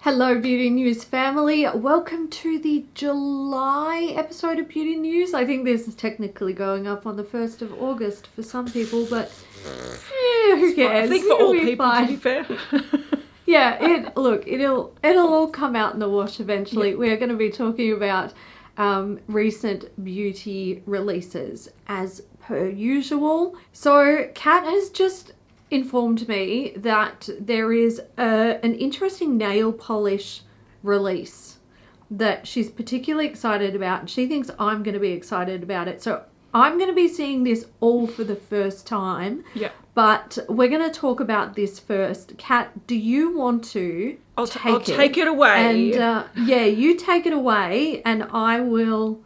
Hello Beauty News family, welcome to the July episode of Beauty News. I think this is technically going up on the 1st of August for some people, but who cares? I think for all people, to be fair. Yeah, it'll all come out in the wash eventually. Yep. We're going to be talking about recent beauty releases as per usual. So Kat has just informed me that there is an interesting nail polish release that she's particularly excited about, and she thinks I'm going to be excited about it. So I'm going to be seeing this all for the first time. Yeah. But we're going to talk about this first. Kat, do you want to I'll take it away. And you take it away and I will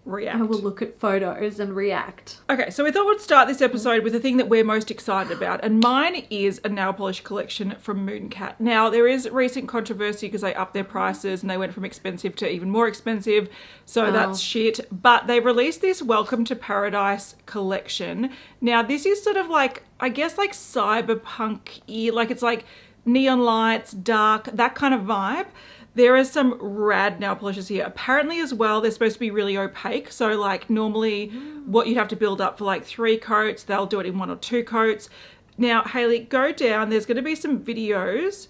react. I will look at photos and react. Okay, so we thought we'd start this episode with the thing that we're most excited about, and mine is a nail polish collection from Mooncat. Now, there is recent controversy because they upped their prices and they went from expensive to even more expensive, so that's shit. But they released this Welcome to Paradise collection. Now, this is sort of like, I guess, like cyberpunk-y, like it's like neon lights, dark, that kind of vibe. There are some rad nail polishes here. Apparently as well, they're supposed to be really opaque. So like normally what you'd have to build up for like 3 coats, they'll do it in 1 or 2 coats. Now, Hailey, go down. There's going to be some videos.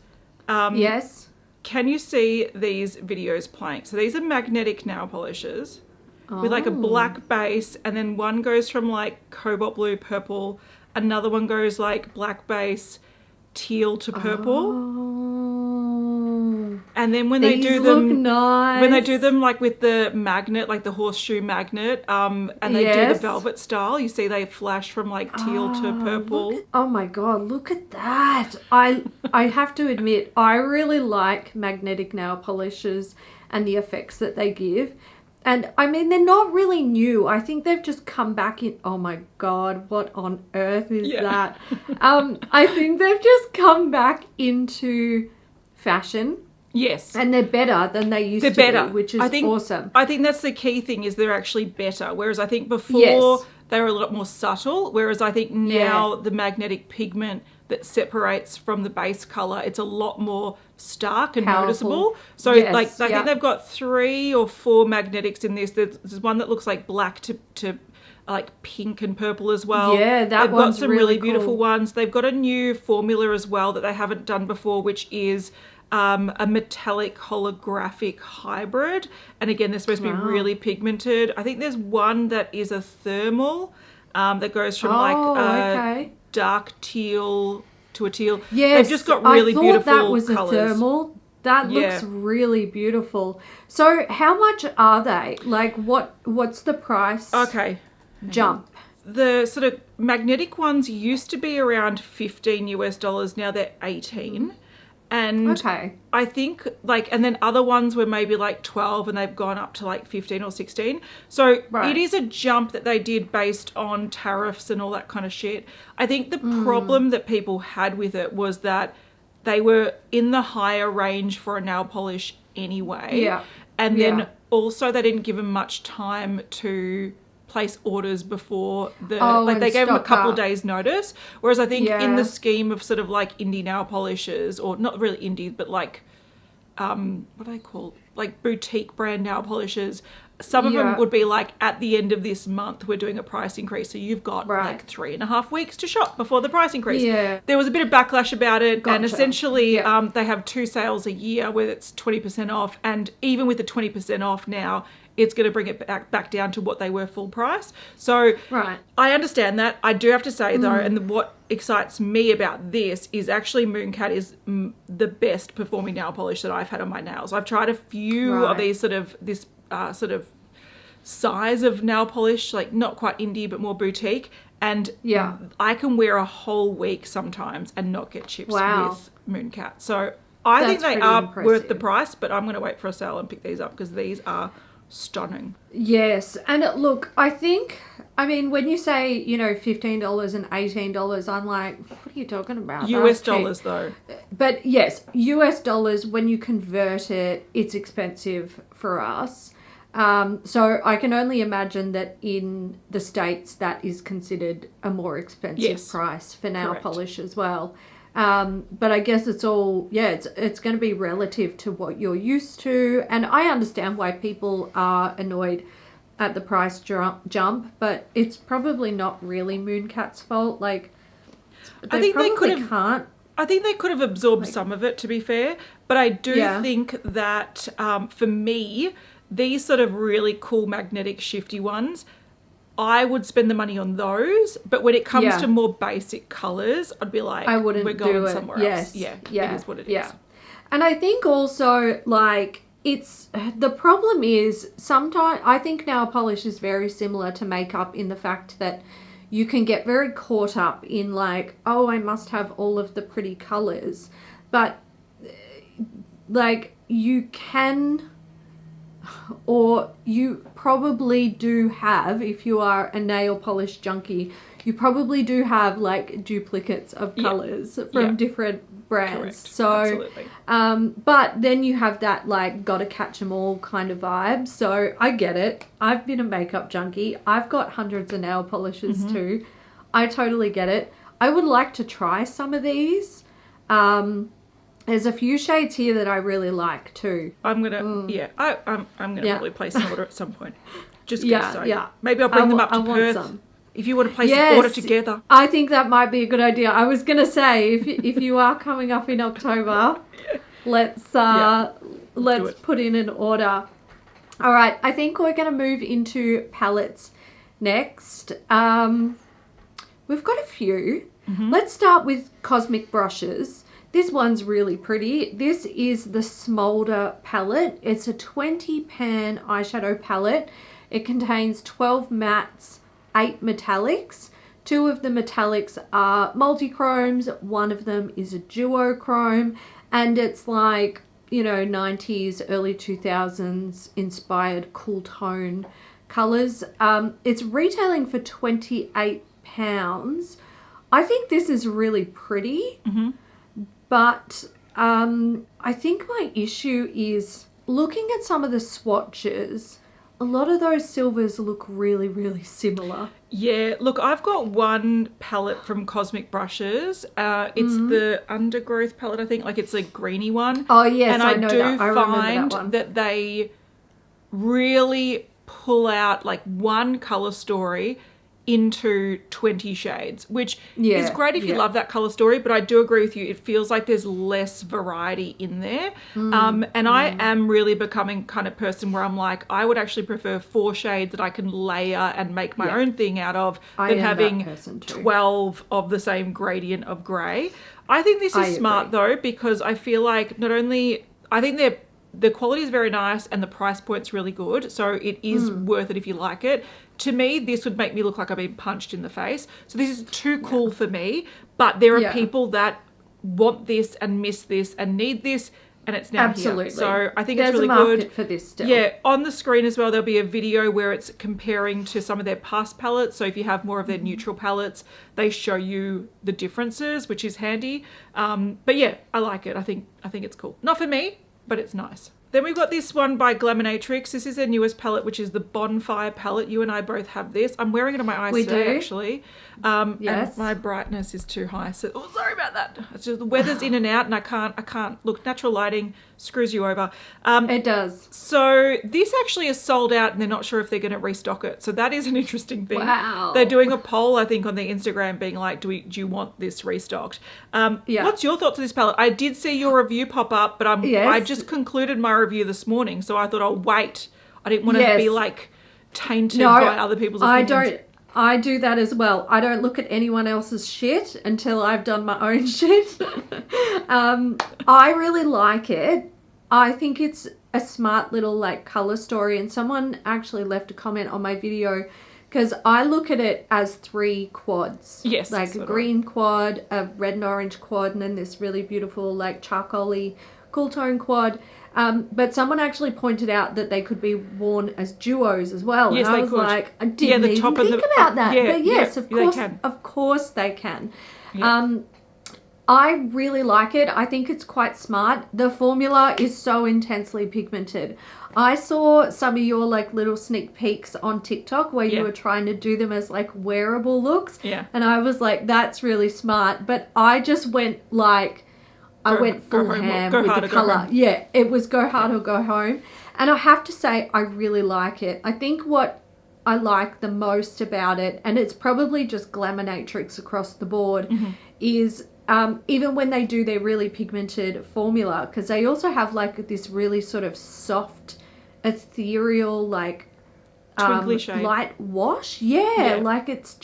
Yes. Can you see these videos playing? So these are magnetic nail polishes with like a black base. And then one goes from like cobalt blue, purple. Another one goes like black base, teal to purple. And then when they do them, when they do them like with the magnet, like the horseshoe magnet, and they do the velvet style, you see they flash from like teal to purple. Oh my God, look at that. I have to admit, I really like magnetic nail polishes and the effects that they give. And I mean, they're not really new. I think they've just come back in. Oh my God, what on earth is that? I think they've just come back into fashion. Yes. And they're better than they used to be, which is awesome. I think that's the key thing, is they're actually better. Whereas I think before they were a lot more subtle. Whereas I think now the magnetic pigment that separates from the base colour, it's a lot more stark and noticeable. So I think they've got 3 or 4 magnetics in this. There's one that looks like black to like pink and purple as well. Yeah, they've got some really cool. beautiful ones. They've got a new formula as well that they haven't done before, which is a metallic holographic hybrid. And again, they're supposed to be really pigmented. I think there's one that is a thermal that goes from dark teal to a teal. Yes, they've just got really beautiful that was colours. A thermal. That looks really beautiful. So how much are they? Like what's the price? Okay. Jump. The sort of magnetic ones used to be around $15 US. Now they're 18. And I think and then other ones were maybe like 12 and they've gone up to like 15 or 16. So it is a jump that they did based on tariffs and all that kind of shit. I think the problem that people had with it was that they were in the higher range for a nail polish anyway. Yeah. And then also they didn't give them much time to place orders before they gave them a couple days notice, whereas I think in the scheme of sort of like indie nail polishes, or not really indie but like what are they called, like boutique brand nail polishes, some of them would be like, at the end of this month we're doing a price increase, so you've got like 3.5 weeks to shop before the price increase. There was a bit of backlash about it. And essentially they have 2 sales a year where it's 20% off, and even with the 20% off now, it's going to bring it back down to what they were full price. So I understand that. I do have to say, though, and what excites me about this is actually Mooncat is the best performing nail polish that I've had on my nails. I've tried a few of these sort of size of nail polish, like not quite indie but more boutique, and I can wear a whole week sometimes and not get chips with Mooncat. So I think they are worth the price, but I'm going to wait for a sale and pick these up because these are stunning. Yes. And look, I mean, when you say, $15 and $18, I'm like, what are you talking about? US dollars though. But yes, US dollars, when you convert it, it's expensive for us. So I can only imagine that in the States that is considered a more expensive price for nail polish as well. But I guess it's all, it's going to be relative to what you're used to. And I understand why people are annoyed at the price jump, but it's probably not really Mooncat's fault. Like, I think they can't. I think they could have absorbed some of it, to be fair. But I do think that for me, these sort of really cool magnetic shifty ones, I would spend the money on those. But when it comes to more basic colours, I'd be like, we're going somewhere else. Yeah, it is what it is. And I think also, like, it's the problem is sometimes I think nail polish is very similar to makeup in the fact that you can get very caught up in like, oh, I must have all of the pretty colors, but like you can, or you probably do have, if you are a nail polish junkie, you probably do have like duplicates of colors from different brands. Correct. So, absolutely. but then you have that like gotta catch them all kind of vibe. So I get it. I've been a makeup junkie. I've got hundreds of nail polishes too. I totally get it. I would like to try some of these. There's a few shades here that I really like too. I'm gonna, I'm gonna probably place an order at some point. Just so. Maybe I'll bring them up to Perth. If you want to place an order together. I think that might be a good idea. I was going to say, if you are coming up in October, let's put in an order. All right, I think we're going to move into palettes next. We've got a few. Let's start with cosmic brushes. This one's really pretty. This is the Smolder palette. It's a 20 pan eyeshadow palette. It contains 12 mattes, 8 metallics. 2 of the metallics are multi-chromes, 1 of them is a duochrome, and it's like, you know, 90s, early 2000s inspired cool tone colors. It's retailing for £28. I think this is really pretty, but I think my issue is looking at some of the swatches. A lot of those silvers look really, really similar. Yeah, look, I've got one palette from Cosmic Brushes. It's the Undergrowth palette, I think. Like, it's a greeny one. Oh, yes, and I know that. I find that one. That they really pull out, like, one colour story into 20 shades, which is great if you love that color story, but I do agree with you, it feels like there's less variety in there. And I am really becoming kind of person where I'm like, I would actually prefer 4 shades that I can layer and make my own thing out of than having 12 of the same gradient of grey. I think this is smart though, because I feel like not only, I think the quality is very nice and the price point's really good, so it is worth it if you like it. To me, this would make me look like I've been punched in the face. So this is too cool for me, but there are people that want this and miss this and need this, and it's now here. So I think it's really good. There's a market for this still. Yeah, on the screen as well, there'll be a video where it's comparing to some of their past palettes. So if you have more of their neutral palettes, they show you the differences, which is handy. But yeah, I like it. I think it's cool. Not for me, but it's nice. Then we've got this one by Glaminatrix. This is their newest palette, which is the Bonfire palette. You and I both have this. I'm wearing it on my eyes today, actually. Yes. And my brightness is too high. So, sorry about that. It's just the weather's in and out, and I can't. Look, natural lighting screws you over. It does. So this actually is sold out, and they're not sure if they're going to restock it. So that is an interesting thing. Wow. They're doing a poll, I think, on their Instagram, being like, do you want this restocked? What's your thoughts on this palette? I did see your review pop up, but I just concluded my review this morning, so I thought I'll wait. I didn't want to be like tainted by other people's opinions. I do that as well. I don't look at anyone else's shit until I've done my own shit. I really like it. I think it's a smart little like color story, and someone actually left a comment on my video because I look at it as 3 quads. Yes. Like a green quad, a red and orange quad, and then this really beautiful like charcoaly cool tone quad. But someone actually pointed out that they could be worn as duos as well. Yes, and I was like, I didn't even think about that. But yes, of course they can. I really like it. I think it's quite smart. The formula is so intensely pigmented. I saw some of your like little sneak peeks on TikTok where you were trying to do them as like wearable looks. Yeah. And I was like, that's really smart. But I just went like, I went full ham with the color. Yeah, it was go hard or go home. And I have to say, I really like it. I think what I like the most about it, and it's probably just Glamonatrix across the board, is even when they do their really pigmented formula, because they also have like this really sort of soft, ethereal, like twinkly shade, light wash. Yeah, like it's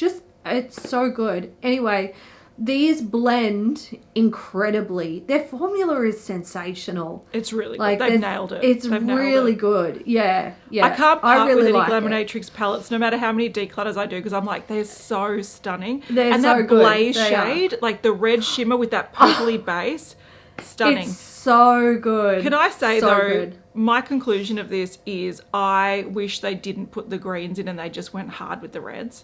so good. Anyway, these blend incredibly. Their formula is sensational. It's really like, good. They've nailed it. It's really good. Yeah, yeah. I can't part really with any like Glamonatrix palettes, no matter how many declutters I do, because I'm like, they're so stunning. And so that good. Blaze shade, like the red shimmer with that purpley base, stunning. It's so good. Can I say though, my conclusion of this is I wish they didn't put the greens in and they just went hard with the reds.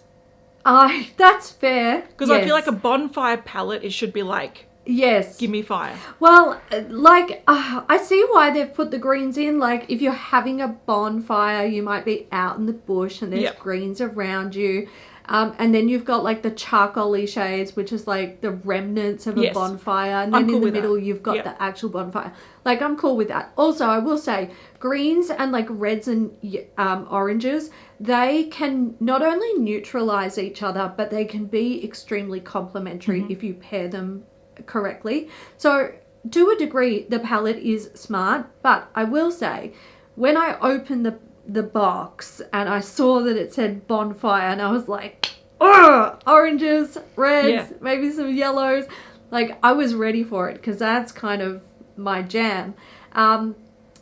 That's fair. Because I feel like a bonfire palette, it should be like, give me fire. Well, like, I see why they've put the greens in. Like, if you're having a bonfire, you might be out in the bush and there's greens around you. And then you've got like the charcoal-y shades, which is like the remnants of a bonfire. And then in the middle, you've got the actual bonfire. Like, I'm cool with that. Also, I will say, greens and like reds and oranges, they can not only neutralize each other, but they can be extremely complementary if you pair them correctly. So to a degree, the palette is smart, but I will say, when I opened the box and I saw that it said bonfire, and I was like, oh, oranges, reds, maybe some yellows. Like, I was ready for it because that's kind of my jam.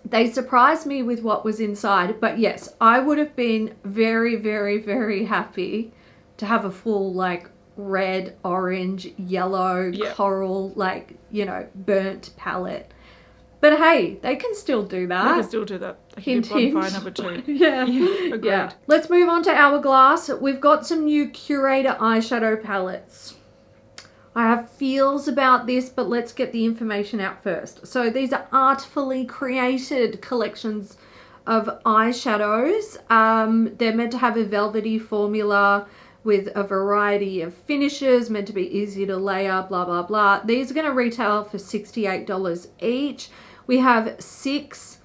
They surprised me with what was inside, but yes, I would have been very, very, very happy to have a full like red, orange, yellow, coral, like, you know, burnt palette. But hey, they can still do that. They can still do that. They can do bonfire number 2. Yeah. Let's move on to Hourglass. We've got some new Curator eyeshadow palettes. I have feels about this, but let's get the information out first. So these are artfully created collections of eyeshadows. They're meant to have a velvety formula with a variety of finishes, meant to be easy to layer, blah, blah, blah. These are going to retail for $68 each. We have 6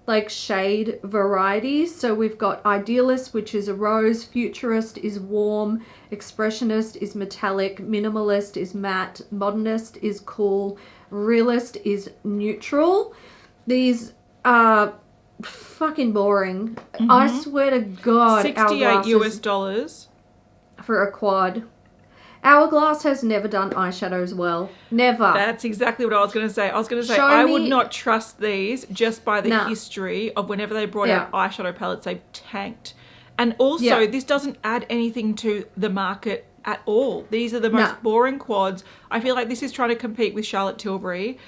like shade varieties. So we've got Idealist, which is a rose, Futurist is warm, Expressionist is metallic, Minimalist is matte, Modernist is cool, Realist is neutral. These are fucking boring. I swear to God, $68 US for a quad. Hourglass has never done eyeshadows well. Never. That's exactly what I was going to say. I would not trust these just by the history of whenever they brought out eyeshadow palettes, they've tanked. And also, this doesn't add anything to the market at all. These are the most boring quads. I feel like this is trying to compete with Charlotte Tilbury.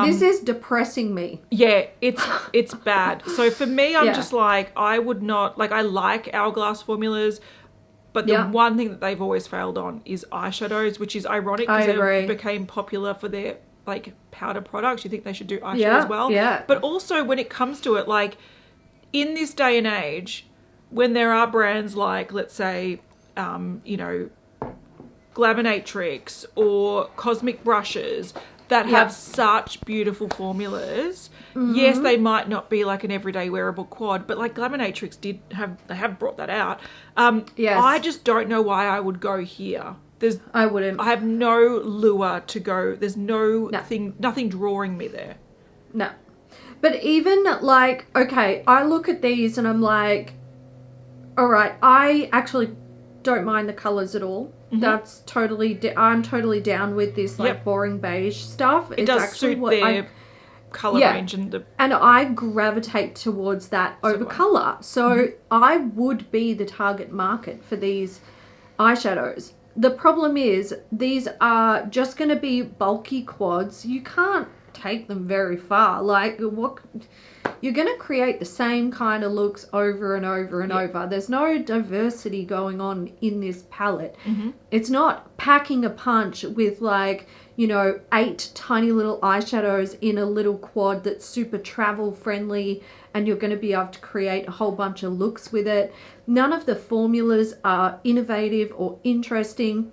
This is depressing me. Yeah, it's bad. So for me, I'm just like, I would not, like, I like Hourglass formulas. But the one thing that they've always failed on is eyeshadows, which is ironic because they became popular for their like powder products. You think they should do eyeshadow as well. Yeah. But also when it comes to it, like in this day and age, when there are brands like, let's say, you know, Glamonatrix or Cosmic Brushes that have such beautiful formulas. Yes, they might not be like an everyday wearable quad, but like Glamonatrix they have brought that out. I just don't know why I would go here. I wouldn't. I have no lure to go. There's nothing drawing me there. No. But even like, okay, I look at these and I'm like, all right, I actually don't mind the colors at all. That's totally, I'm totally down with this like boring beige stuff. It does actually suit their colour range and I gravitate towards that over colour. So I would be the target market for these eyeshadows. The problem is these are just going to be bulky quads. You can't take them very far. Like, what? You're going to create the same kind of looks over and over and over. There's no diversity going on in this palette. It's not packing a punch with like, you know, 8 tiny little eyeshadows in a little quad that's super travel friendly, and you're going to be able to create a whole bunch of looks with it. None of the formulas are innovative or interesting.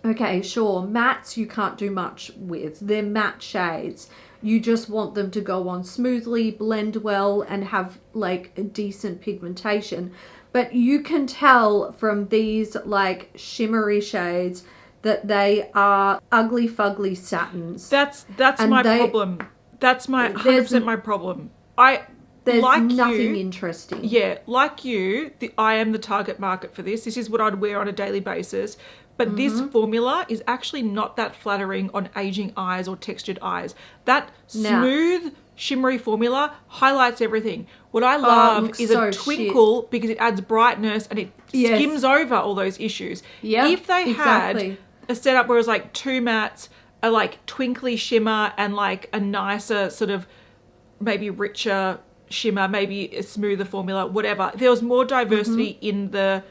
Okay, sure, mattes you can't do much with. They're matte shades. You just want them to go on smoothly, blend well, and have like a decent pigmentation. But you can tell from these like shimmery shades that they are ugly fugly satins. That's my problem. That's my 100% my problem. There's like nothing interesting. Yeah, like you, I am the target market for this. This is what I'd wear on a daily basis. But this formula is actually not that flattering on aging eyes or textured eyes. That smooth, shimmery formula highlights everything. What I love is a twinkle because it adds brightness and it skims over all those issues. Yep, if they had a setup where it was like 2 mattes, a like twinkly shimmer and like a nicer sort of maybe richer shimmer, maybe a smoother formula, whatever. If there was more diversity in the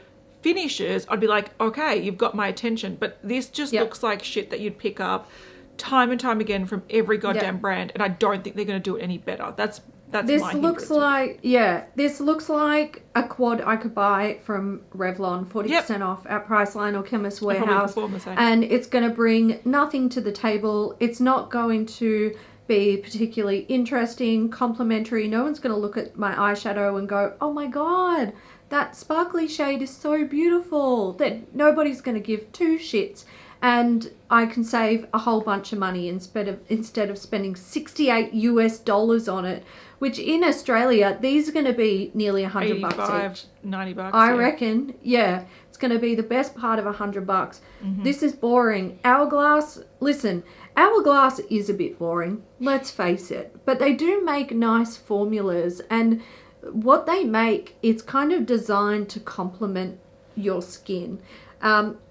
finishes, I'd be like, okay, you've got my attention. But this just looks like shit that you'd pick up time and time again from every goddamn brand, and I don't think they're going to do it any better. That's this my looks like this looks like a quad I could buy from Revlon, 40% off at Priceline or Chemist Warehouse, and it's going to bring nothing to the table. It's not going to be particularly interesting, complimentary. No one's going to look at my eyeshadow and go, oh my god, that sparkly shade is so beautiful. That nobody's going to give 2 shits, and I can save a whole bunch of money instead of spending $68 on it, which in Australia these are going to be nearly $100 each. $90. I reckon. Yeah, it's going to be the best part of $100. This is boring. Hourglass. Listen, Hourglass is a bit boring. Let's face it, but they do make nice formulas, and what they make, it's kind of designed to complement your skin.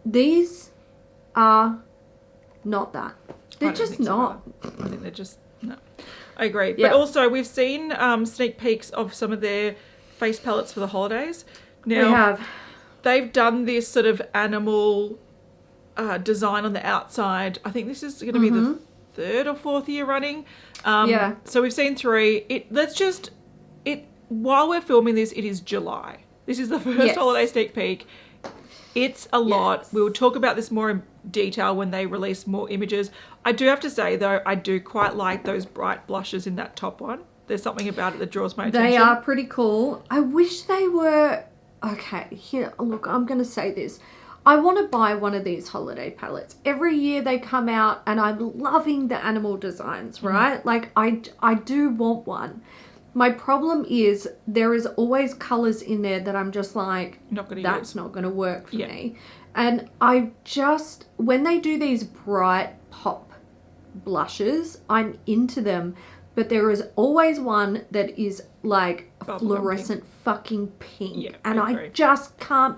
These are not that. They're just not. I think they're just, no. I agree. But also, we've seen sneak peeks of some of their face palettes for the holidays. Now, we have. They've done this sort of animal design on the outside. I think this is going to be the 3rd or 4th year running. So we've seen 3. While we're filming this, it is July. This is the first holiday sneak peek. It's a lot. We will talk about this more in detail when they release more images. I do have to say, though, I do quite like those bright blushes in that top one. There's something about it that draws my attention. They are pretty cool. I wish they were... Okay, here, look, I'm going to say this. I want to buy one of these holiday palettes. Every year they come out and I'm loving the animal designs, right? Like, I do want one. My problem is there is always colours in there that I'm just like, that's not going to work for me. And I just, when they do these bright pop blushes, I'm into them. But there is always one that is like fluorescent fucking pink. Yeah, and I just can't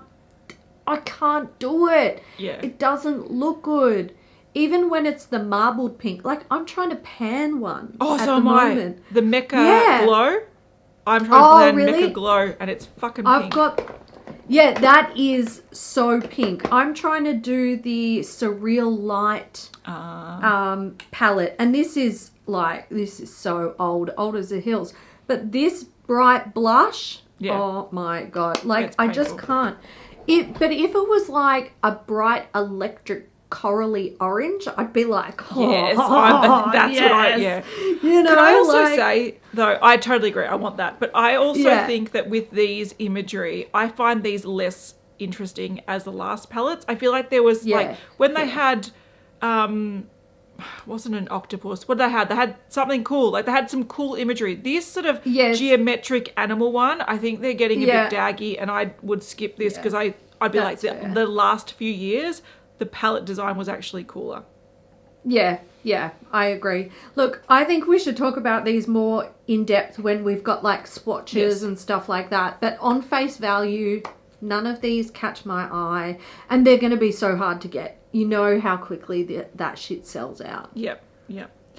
do it. Yeah. It doesn't look good. Even when it's the marbled pink, like I'm trying to pan one. Oh, so am I. The Mecca Glow. I'm trying to pan Mecca Glow, and it's fucking pink. That is so pink. I'm trying to do the Surreal Light palette, and this is so old as the hills. But this bright blush, oh my god, like I just can't. But if it was like a bright electric corally orange, I'd be like, that's what I, you know. Can I also say, though, I totally agree, I want that, but I also think that with these imagery, I find these less interesting as the last palettes. I feel like there was like when they had wasn't an octopus, what did they had? They had something cool, like they had some cool imagery. This sort of geometric animal one, I think they're getting a bit daggy, and I would skip this because I'd be like, the last few years the palette design was actually cooler. Yeah, I agree. Look, I think we should talk about these more in depth when we've got like swatches and stuff like that. But on face value, none of these catch my eye, and they're going to be so hard to get. You know how quickly that shit sells out. Yep.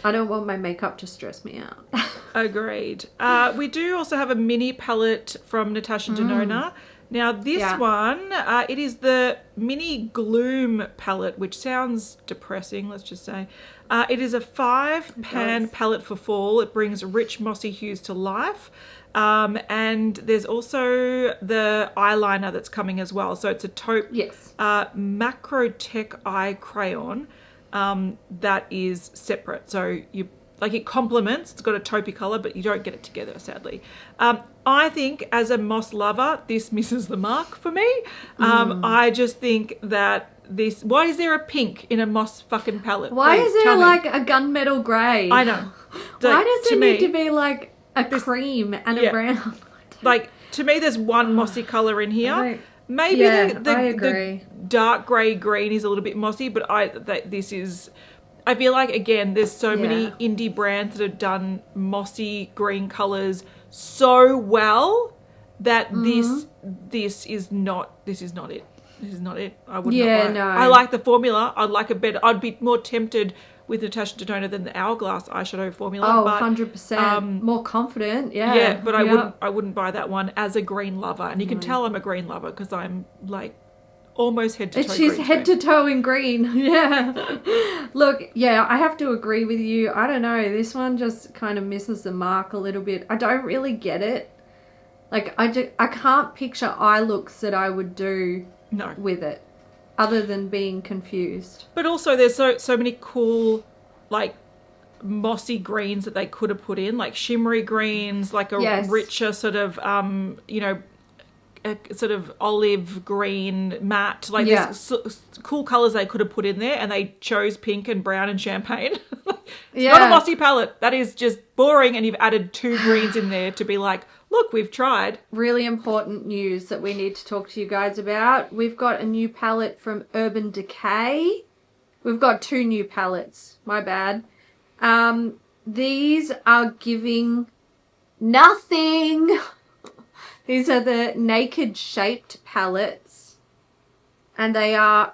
I don't want my makeup to stress me out. Agreed. We do also have a mini palette from Natasha Denona. Now this one, it is the mini Gloom palette, which sounds depressing, let's just say. It is a 5-pan palette for fall. It brings rich mossy hues to life. And there's also the eyeliner that's coming as well. So it's a taupe macro tech eye crayon that is separate. So it complements. It's got a taupey colour, but you don't get it together, sadly. I think as a moss lover, this misses the mark for me. I just think that why is there a pink in a moss fucking palette? Why is there like a gunmetal grey? I know. Why does it need to be like a cream and a brown? Like, to me, there's one mossy colour in here. Maybe the dark grey green is a little bit mossy, but I feel like, again, there's so many indie brands that have done mossy green colours so well that this is not it. This is not it. I wouldn't buy it. I like the formula. I'd be more tempted with Natasha Denona than the Hourglass eyeshadow formula. Oh, 100%. More confident, Yeah, but I wouldn't buy that one as a green lover. And you can tell I'm a green lover because I'm like almost head to toe. She's head to toe in green. Yeah. Look, I have to agree with you. I don't know. This one just kind of misses the mark a little bit. I don't really get it. Like, I can't picture eye looks that I would do with it other than being confused. But also there's so many cool, like, mossy greens that they could have put in, like shimmery greens, like a richer sort of, a sort of olive green matte, like there's cool colours they could have put in there, and they chose pink and brown and champagne. It's not a mossy palette. That is just boring, and you've added 2 greens in there to be like, look, we've tried. Really important news that we need to talk to you guys about. We've got a new palette from Urban Decay. We've got 2 new palettes. My bad. These are giving nothing. These are the Naked Shaped palettes, and they are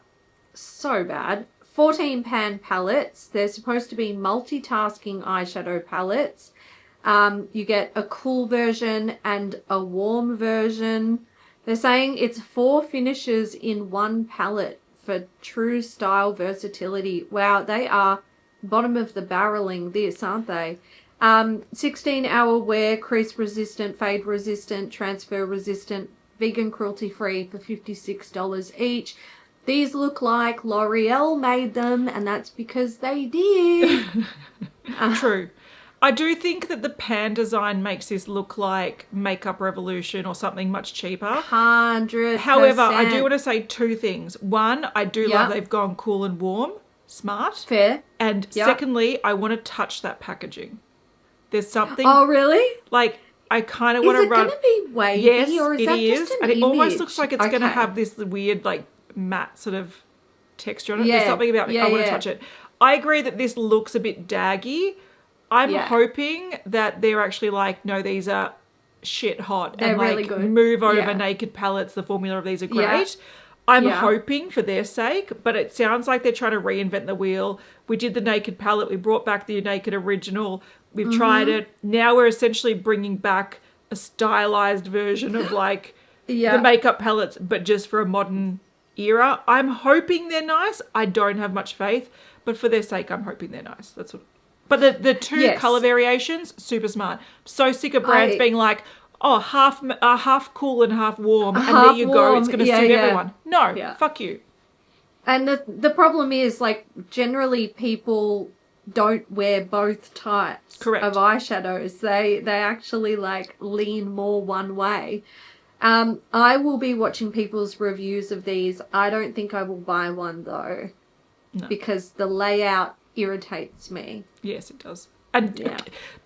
so bad. 14-pan palettes. They're supposed to be multitasking eyeshadow palettes. You get a cool version and a warm version. They're saying it's 4 finishes in one palette for true style versatility. Wow, they are bottom of the barreling this, aren't they? 16-hour wear, crease resistant, fade resistant, transfer resistant, vegan cruelty free for $56 each. These look like L'Oreal made them, and that's because they did. True. I do think that the pan design makes this look like Makeup Revolution or something much cheaper. 100%. However, I do want to say 2 things. One, I do love they've gone cool and warm. Smart. Fair. And secondly, I want to touch that packaging. There's something. Oh, really? Like, I kind of want to run. Is it going to be wavy? Yes, or is that just an and image? It almost looks like it's going to have this weird, like, matte sort of texture on it. There's something about me. I want to touch it. I agree that this looks a bit daggy. I'm hoping that they're actually like, no, these are shit hot. They're and really like good. Move over naked palettes. The formula of these are great. I'm hoping for their sake, but it sounds like they're trying to reinvent the wheel. We did the naked palette. We brought back the naked original. We've tried it. Now we're essentially bringing back a stylized version of like the makeup palettes, but just for a modern era. I'm hoping they're nice. I don't have much faith, but for their sake, I'm hoping they're nice. That's what. But the 2 colour variations, super smart. So sick of brands being like, oh, half cool and half warm, and there you go. It's going to suit everyone. No, fuck you. And the problem is, like, generally people don't wear both types of eyeshadows. They actually, like, lean more one way. I will be watching people's reviews of these. I don't think I will buy one, though, because the layout irritates me. Yes, it does. And do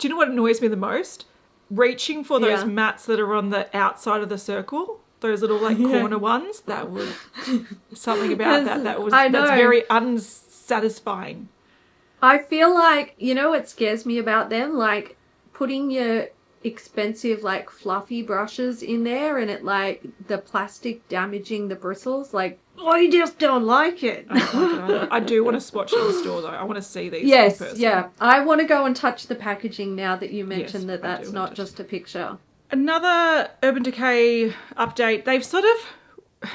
you know what annoys me the most? Reaching for those mattes that are on the outside of the circle, those little like corner ones. That was something about that's very unsatisfying. I feel like, you know what scares me about them? Like putting your expensive like fluffy brushes in there and it like the plastic damaging the bristles. Like, I just don't like it. I don't like it. I do want to swatch in the store though. I want to see these in person. I want to go and touch the packaging now that you mentioned that's not just a picture. another Urban Decay update. They've sort of,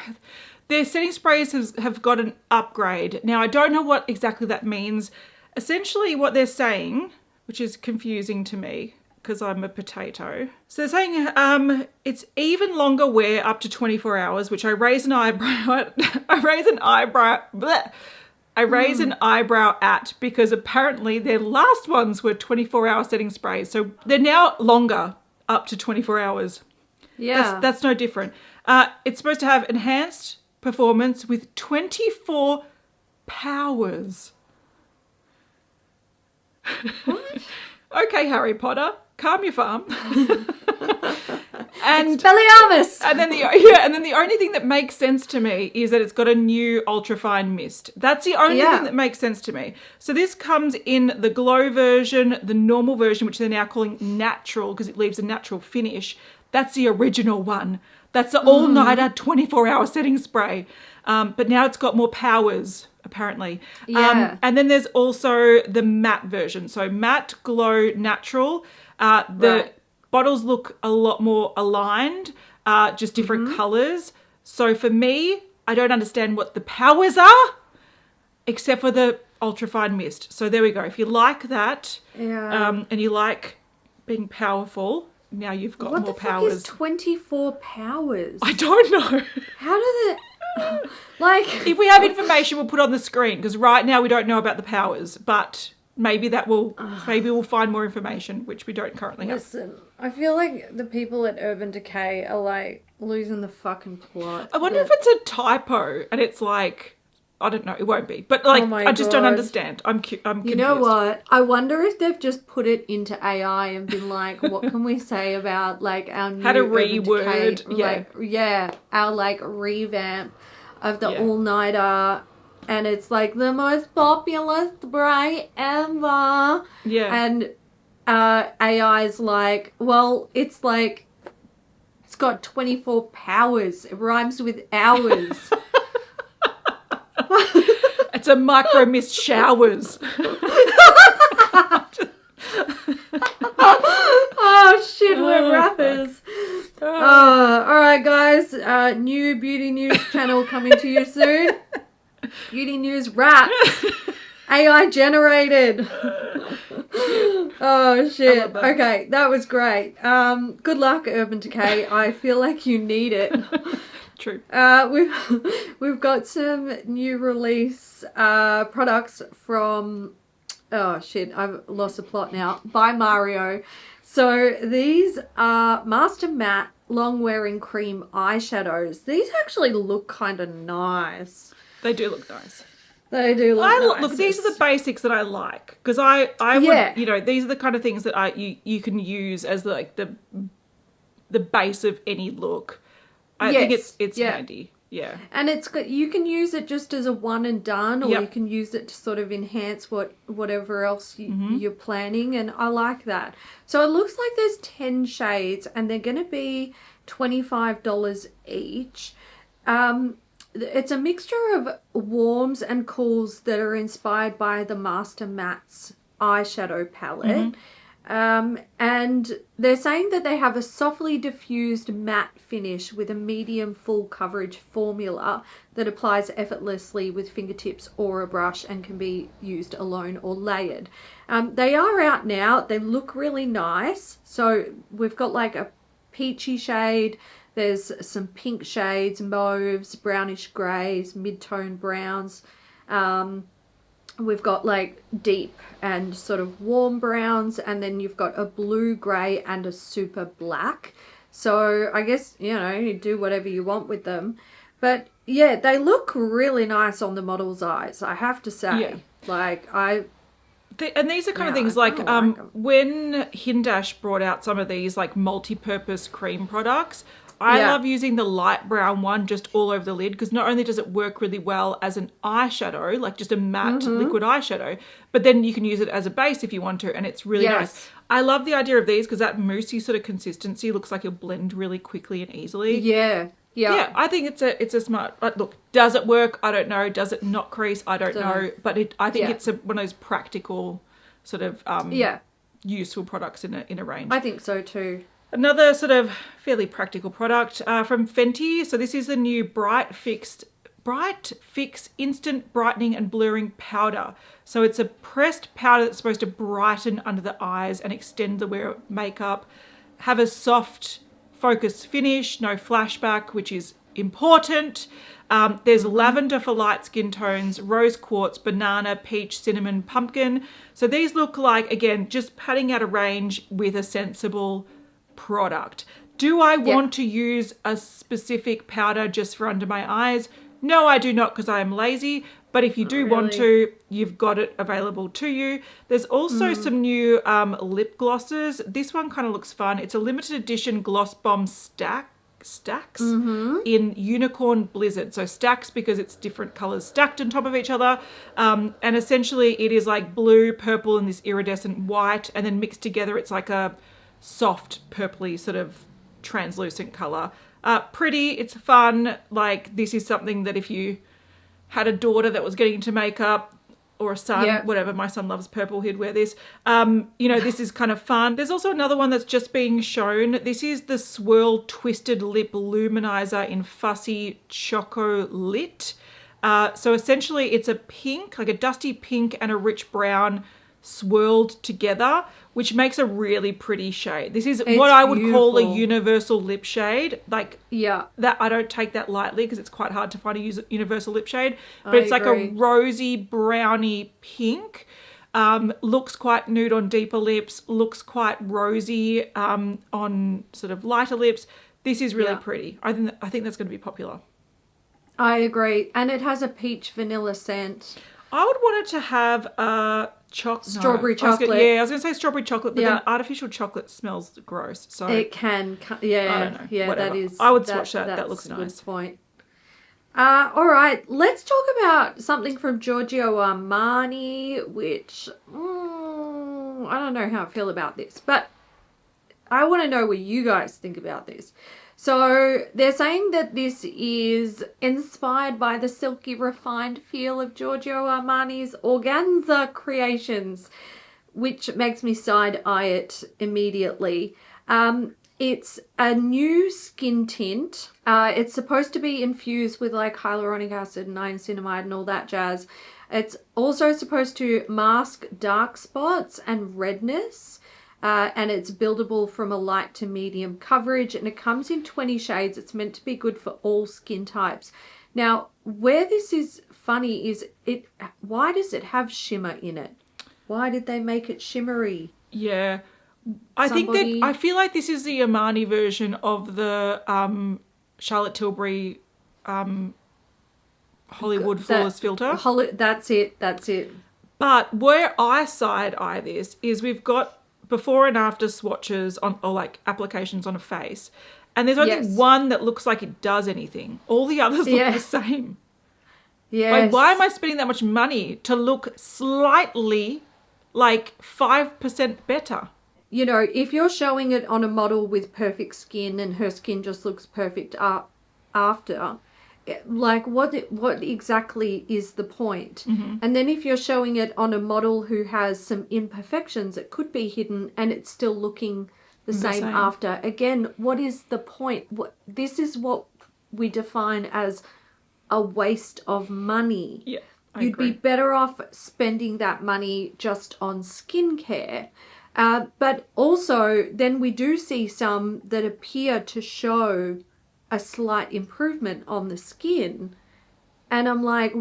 their setting sprays have got an upgrade. Now, I don't know what exactly that means. Essentially what they're saying, which is confusing to me because I'm a potato. So they're saying it's even longer wear up to 24 hours, which I raise an eyebrow at because apparently their last ones were 24-hour setting sprays. So they're now longer, up to 24 hours. Yeah. That's no different. It's supposed to have enhanced performance with 24 powers. What? Okay, Harry Potter, calm your farm. And Expelliarmus! And then the only thing that makes sense to me is that it's got a new ultrafine mist. That's the only thing that makes sense to me. So this comes in the glow version, the normal version, which they're now calling natural because it leaves a natural finish. That's the original one. That's the all-nighter 24-hour setting spray. But now it's got more powers, apparently. Yeah. And then there's also the matte version. So matte, glow, natural. The bottles look a lot more aligned, just different colours. So for me, I don't understand what the powers are, except for the ultrafine mist. So there we go. If you like that, and you like being powerful, now you've got more powers. What the fuck is 24 powers? I don't know. How do they... like... If we have information, we'll put on the screen, because right now we don't know about the powers, but... maybe we'll find more information, which we don't currently have. Listen, I feel like the people at Urban Decay are like losing the fucking plot. I wonder if it's a typo and it's like, I don't know, it won't be. But like, I just don't understand. I'm confused. You know what? I wonder if they've just put it into AI and been like, what can we say about like our new how to Urban reword, Decay, our like revamp of the all-nighter. And it's like the most popular spray ever. Yeah. And AI's like, well, it's like, it's got 24 powers. It rhymes with hours. It's a micro mist showers. Oh, shit, we're rappers. All right, guys. New beauty news channel coming to you soon. Beauty news raps. AI generated. Oh shit. Okay, that was great. Good luck, Urban Decay. I feel like you need it. True. We've got some new release products from I've lost the plot now. By Mario. So these are Master Matte long wearing cream eyeshadows. These actually look kind of nice. They do look nice. They do look nice. Look, these are the basics that I like because I would, you know, these are the kind of things that you can use as like the base of any look. I think it's handy. Yeah. And it's good. You can use it just as a one and done, or you can use it to sort of enhance whatever else you're planning, and I like that. So it looks like there's 10 shades, and they're going to be $25 each. It's a mixture of warms and cools that are inspired by the Master Matte's eyeshadow palette. And they're saying that they have a softly diffused matte finish with a medium full coverage formula that applies effortlessly with fingertips or a brush and can be used alone or layered. They are out now. They look really nice. So we've got like a peachy shade. There's some pink shades, mauves, brownish greys, mid-tone browns. We've got like deep and sort of warm browns, and then you've got a blue, grey and a super black. So I guess, you know, you do whatever you want with them. But yeah, they look really nice on the model's eyes, I have to say. Yeah. Like and these are kind of things like when Hindash brought out some of these like multi-purpose cream products, I love using the light brown one just all over the lid because not only does it work really well as an eyeshadow, like just a matte liquid eyeshadow, but then you can use it as a base if you want to, and it's really nice. I love the idea of these because that moussey sort of consistency looks like it'll blend really quickly and easily. Yeah, I think it's a smart. Look, does it work? I don't know. Does it not crease? I don't know. But I think it's one of those practical sort of useful products in a range. I think so too. Another sort of fairly practical product from Fenty. So this is the new Bright Fix Instant Brightening and Blurring Powder. So it's a pressed powder that's supposed to brighten under the eyes and extend the wear of makeup. Have a soft, focused finish, no flashback, which is important. There's lavender for light skin tones, rose quartz, banana, peach, cinnamon, pumpkin. So these look like, again, just padding out a range with a sensible product. Do I want to use a specific powder just for under my eyes? No, I do not, because I am lazy. But if you do want to, you've got it available to you. There's also some new lip glosses. This one kind of looks fun. It's a limited edition Gloss Bomb stacks in Unicorn Blizzard. So stacks because it's different colors stacked on top of each other. And essentially it is like blue, purple, and this iridescent white. And then mixed together, it's like a soft purpley sort of translucent color. Pretty, it's fun. Like, this is something that if you had a daughter that was getting into makeup, or a son, whatever, my son loves purple, he'd wear this. This is kind of fun. There's also another one that's just being shown. This is the Swirl Twisted Lip Luminizer in Fussy Choco Lit. So essentially it's a pink, like a dusty pink and a rich brown swirled together, which makes a really pretty shade. This is what I would call a universal lip shade. Like, that I don't take that lightly because it's quite hard to find a universal lip shade. But it's like a rosy browny pink. Looks quite nude on deeper lips. Looks quite rosy on sort of lighter lips. This is really pretty. I think that's going to be popular. I agree, and it has a peach vanilla scent. I would want it to have a strawberry chocolate. I was going to say strawberry chocolate, but then artificial chocolate smells gross. So it can. I don't know. Yeah, whatever. that is. I would swatch that. That looks nice. Good point. All right, let's talk about something from Giorgio Armani, which I don't know how I feel about this, but I want to know what you guys think about this. So they're saying that this is inspired by the silky, refined feel of Giorgio Armani's organza creations, which makes me side-eye it immediately. It's a new skin tint. It's supposed to be infused with like hyaluronic acid, niacinamide, and all that jazz. It's also supposed to mask dark spots and redness. And it's buildable from a light to medium coverage, and it comes in 20 shades. It's meant to be good for all skin types. Now, where this is funny is why does it have shimmer in it? Why did they make it shimmery? Yeah. I feel like this is the Armani version of the Charlotte Tilbury Hollywood Flawless filter. That's it. But where I side-eye this is we've got before and after swatches or like applications on a face, and there's only one that looks like it does anything. All the others look the same. Like, why am I spending that much money to look slightly like 5% better? You know, if you're showing it on a model with perfect skin and her skin just looks perfect after, like what exactly is the point? And then if you're showing it on a model who has some imperfections, it could be hidden and it's still looking the same after. Again, what is the point? This is what we define as a waste of money. Yeah, You'd be better off spending that money just on skincare. But also then we do see some that appear to show a slight improvement on the skin, and I'm like,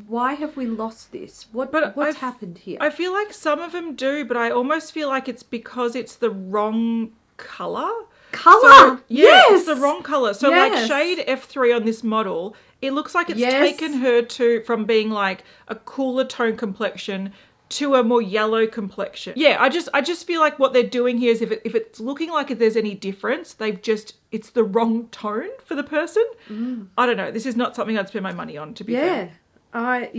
why have we lost this? What's happened here? I feel like some of them do, but I almost feel like it's because it's the wrong colour. So, it's the wrong colour. So like shade F3 on this model, it looks like it's taken her from being like a cooler tone complexion to a more yellow complexion. Yeah, I just feel like what they're doing here is if it's looking like if there's any difference, it's the wrong tone for the person. I don't know. This is not something I'd spend my money on, to be fair. I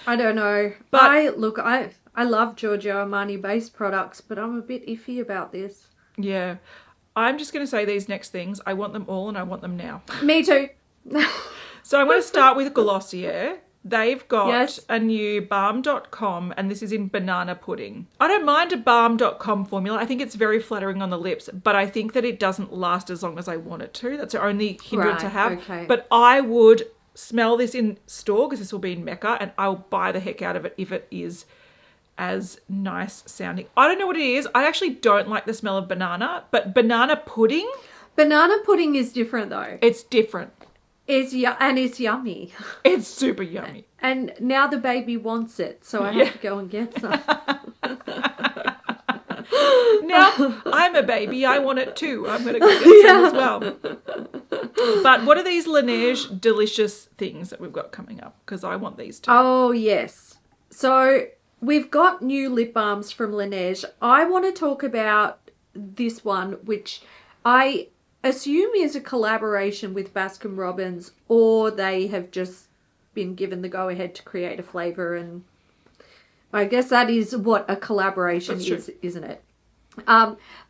don't know. But I love Giorgio Armani based products, but I'm a bit iffy about this. Yeah. I'm just going to say these next things. I want them all and I want them now. Me too. So I'm going to start with Glossier. they've got Yes. a new balm.com, and this is in banana pudding. I don't mind a balm.com formula. I think it's very flattering on the lips, but I think that it doesn't last as long as I want it to. That's the only hindrance I have. Okay. But I would smell this in store, because this will be in Mecca, and I'll buy the heck out of it if it is as nice sounding. I don't know what it is. I actually don't like the smell of banana, but banana pudding? Banana pudding is different though. It's different. It's yummy. It's super yummy. And now the baby wants it, so I have to go and get some. Now, I'm a baby. I want it too. I'm going to go get some as well. But what are these Laneige delicious things that we've got coming up? Because I want these too. Oh, yes. So we've got new lip balms from Laneige. I want to talk about this one, which I assume is a collaboration with Baskin Robbins, or they have just been given the go-ahead to create a flavour, and I guess that is what a collaboration is, isn't it?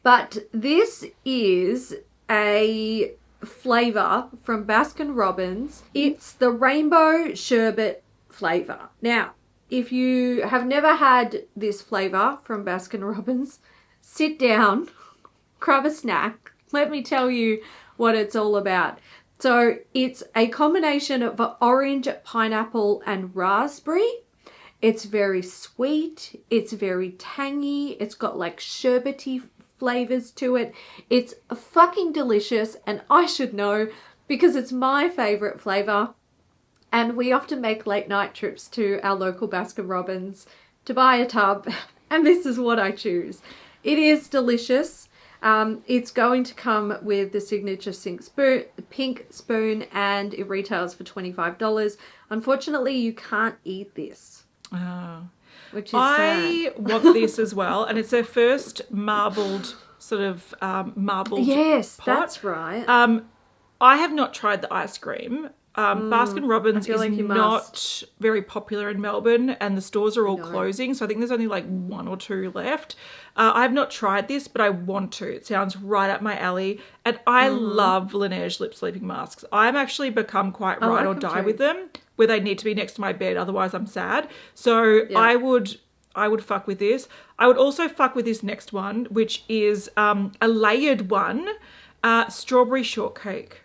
But this is a flavour from Baskin Robbins. It's the Rainbow Sherbet flavour. Now, if you have never had this flavour from Baskin Robbins, sit down, grab a snack. Let me tell you what it's all about. So it's a combination of orange, pineapple, and raspberry. It's very sweet. It's very tangy. It's got like sherbety flavors to it. It's fucking delicious, and I should know because it's my favorite flavor. And we often make late night trips to our local Baskin Robbins to buy a tub, and this is what I choose. It is delicious. It's going to come with the signature pink spoon, and it retails for $25. Unfortunately, you can't eat this. Oh. Which is I sad. want this as well, and it's their first marbled marbled Yes, pot. that's right. I have not tried the ice cream. Baskin Robbins is like you not very popular in Melbourne, and the stores are all closing, so I think there's only like 1 or 2 left. I have not tried this, but I want to. It sounds right up my alley, and I love Laneige lip sleeping masks. I'm actually become quite ride or die with them, where they need to be next to my bed, otherwise I'm sad. So I would fuck with this. I would also fuck with this next one, which is a layered one, strawberry shortcake.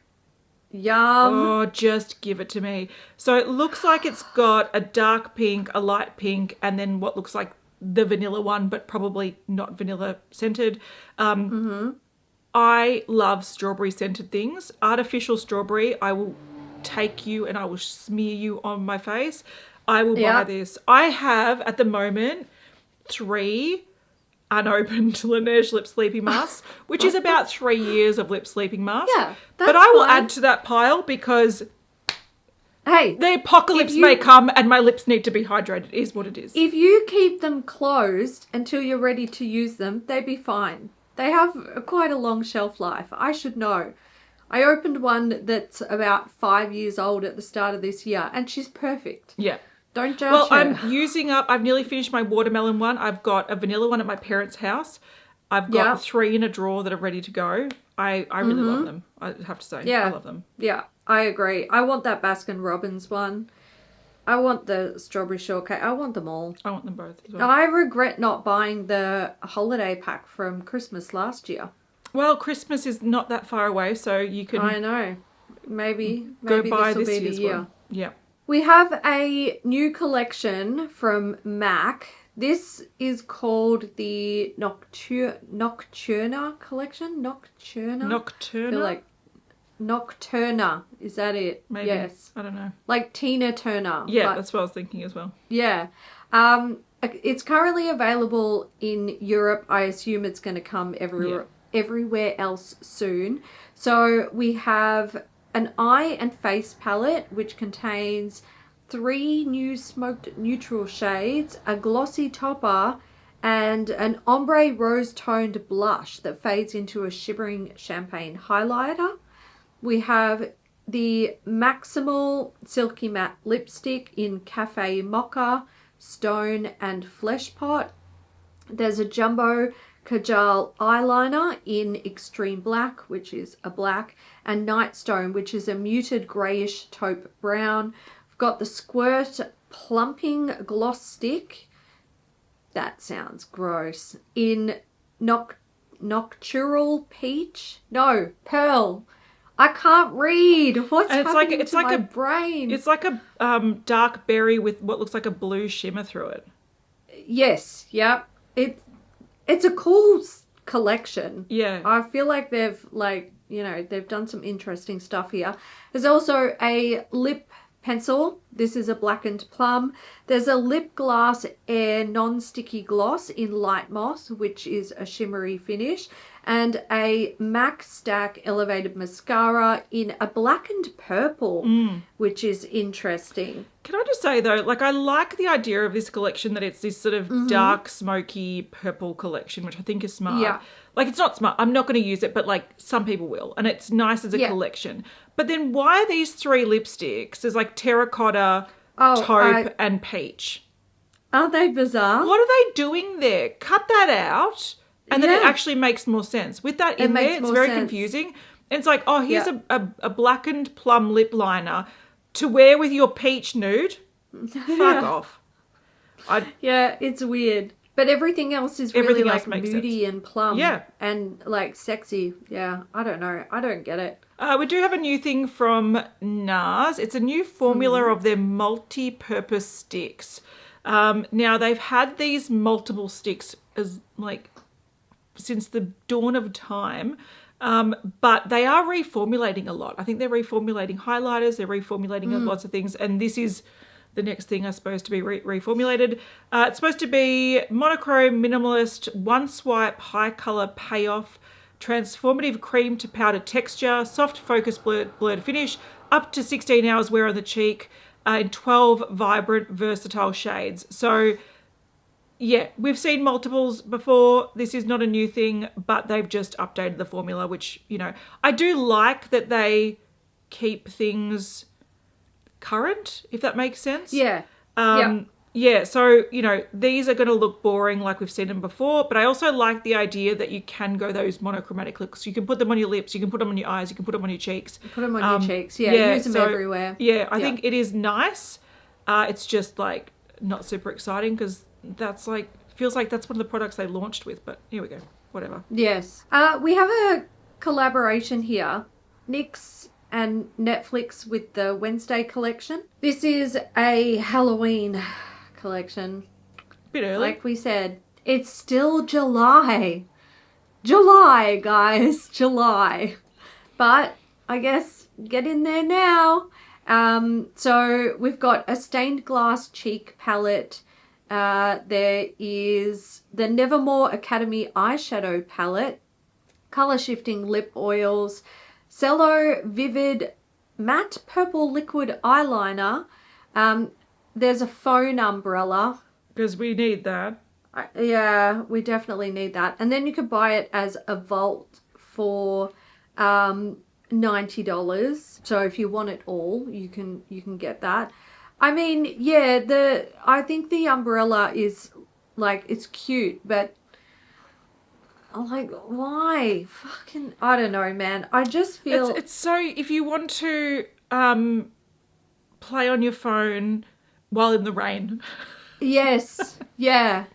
Yum. Oh, just give it to me. So it looks like it's got a dark pink, a light pink, and then what looks like the vanilla one, but probably not vanilla scented. I love strawberry scented things. Artificial strawberry, I will take you and I will smear you on my face. I will buy this. I have at the moment 3 unopened Laneige lip sleeping masks, which is about 3 years of lip sleeping masks. Yeah, but I will add to that pile because the apocalypse may come and my lips need to be hydrated. It is what it is. If you keep them closed until you're ready to use them, they'd be fine. They have quite a long shelf life. I should know. I opened one that's about 5 years old at the start of this year, and she's perfect. Yeah. Don't judge her. I've nearly finished my watermelon one. I've got a vanilla one at my parents' house. I've got 3 in a drawer that are ready to go. I really love them, I have to say. Yeah. I love them. Yeah, I agree. I want that Baskin Robbins one. I want the strawberry shortcake. I want them all. I want them both as well. I regret not buying the holiday pack from Christmas last year. Well, Christmas is not that far away, so you can... I know. Maybe go buy this will this be year's the year. one. Yeah. We have a new collection from MAC. This is called the Nocturna collection. Nocturna. I feel like Nocturna. Is that it? Maybe. Yes. I don't know. Like Tina Turner. Yeah, that's what I was thinking as well. Yeah. It's currently available in Europe. I assume it's going to come everywhere else soon. So we have an eye and face palette, which contains 3 new smoked neutral shades, a glossy topper, and an ombre rose-toned blush that fades into a shimmering champagne highlighter. We have the Maximal Silky Matte Lipstick in Cafe Mocha, Stone, and Flesh Pot. There's a Jumbo Kajal eyeliner in Extreme Black, which is a black, and Nightstone, which is a muted greyish taupe brown. We've got the Squirt Plumping Gloss Stick. That sounds gross. In Noctural Peach? No, Pearl. I can't read. What's happening to my brain? It's like a dark berry with what looks like a blue shimmer through it. Yes, yep. It's a cool collection. Yeah. I feel like they've they've done some interesting stuff here. There's also a lip pencil. This is a blackened plum. There's a lip glass air non-sticky gloss in light moss, which is a shimmery finish, and a MAC Stack elevated mascara in a blackened purple, which is interesting. Can I just say though, like I like the idea of this collection, that it's this sort of dark, smoky purple collection, which I think is smart. Yeah. Like it's not smart. I'm not going to use it, but like some people will, and it's nice as a collection. But then why are these 3 lipsticks? There's like terracotta, taupe, and peach. Aren't they bizarre? What are they doing there? Cut that out, and then it actually makes more sense. With that in there, it's very confusing. And it's like, oh, here's a blackened plum lip liner to wear with your peach nude. Fuck off. Yeah, it's weird. But everything else is really like moody and plum. Yeah. And like sexy. Yeah, I don't know. I don't get it. We do have a new thing from NARS. It's a new formula of their multi-purpose sticks. Now, they've had these multiple sticks as like since the dawn of time. But they are reformulating a lot. I think they're reformulating highlighters. They're reformulating lots of things. And this is the next thing is supposed to be reformulated. It's supposed to be monochrome, minimalist, one swipe, high color payoff, transformative cream to powder texture, soft focus blurred finish, up to 16 hours wear on the cheek, in 12 vibrant, versatile shades. So yeah, we've seen multiples before. This is not a new thing, but they've just updated the formula, which, you know, I do like that they keep things current, if that makes sense. Yeah. Yeah, so, you know, these are going to look boring like we've seen them before, but I also like the idea that you can go those monochromatic looks. You can put them on your lips, you can put them on your eyes, you can put them on your cheeks. Put them on your cheeks, use them everywhere. Yeah, I think it is nice. It's just, like, not super exciting because that's, like, feels like that's one of the products they launched with, but here we go, whatever. Yes. We have a collaboration here. NYX and Netflix with the Wednesday collection. This is a Halloween collection. Bit early. Like we said, it's still July. July, guys. July. But I guess get in there now. So we've got a stained glass cheek palette. There is the Nevermore Academy eyeshadow palette. Color shifting lip oils. Cello Vivid Matte Purple Liquid Eyeliner. There's a phone umbrella. Because we need that. Yeah, we definitely need that. And then you could buy it as a vault for $90. So if you want it all, you can get that. I mean, yeah, I think the umbrella is like, it's cute, but like, why? Fucking, I don't know, man. I just feel it's so, if you want to play on your phone while in the rain. Yes. Yeah.